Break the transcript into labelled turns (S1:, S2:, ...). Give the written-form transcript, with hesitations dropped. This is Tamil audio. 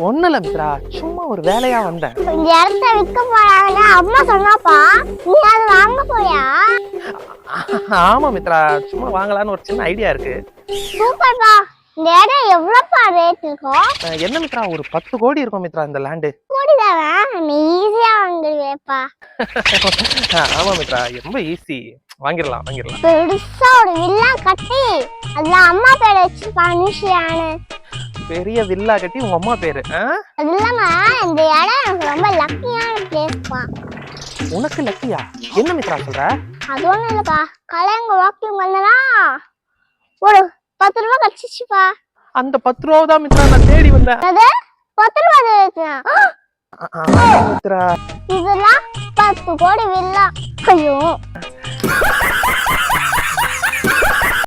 S1: ஒண்ணும் இல்ல மித்ரா, சும்மா ஒரு வேலையா வந்தேன்.
S2: இந்த இடத்த விற்க போறாங்கன்னு அம்மா சொன்னாப்பா, நீ அதை வாங்க போறியா?
S1: ஆமா மித்ரா, சும்மா வாங்கலான்னு ஒரு சின்ன ஐடியா இருக்கு.
S2: சூப்பர்ப்பா. இந்த இடம் எவ்வளவுப்பா ரேட் இருக்கும்?
S1: என்ன மித்ரா, ஒரு 10 கோடி இருக்கும் மித்ரா இந்த லேண்டு.
S2: கோடி தானே, நீ ஈஸியா வாங்கிடுவேப்பா.
S1: ஆமா மித்ரா, ரொம்ப ஈஸி, வாங்கிடலாம்.
S2: பெருசா ஒரு வில்லா கட்டி அதுல அம்மா பேரை வச்சு பனிஷியானு
S1: பெரிய வில்லா கட்டி உங்க அம்மா பேரு.
S2: அது இல்லாம இந்த இடம் எனக்கு ரொம்ப லக்கியான பிளேஸ்ப்பா.
S1: உனக்கு லக்கியா? என்ன மித்ரா சொல்ற? அது
S2: ஒண்ணும் இல்லப்பா, கலையங்க வாக்கிங் வந்தனா ஒரு 10 ரூபாய் கிடைச்சிச்சுப்பா.
S1: அந்த 10 ரூபா தான் மித்ரா நான் தேடி வந்தேன்.
S2: அது 10 ரூபாய்
S1: மித்ரா,
S2: இதெல்லாம் 10 கோடி வில்லா. ஐயோ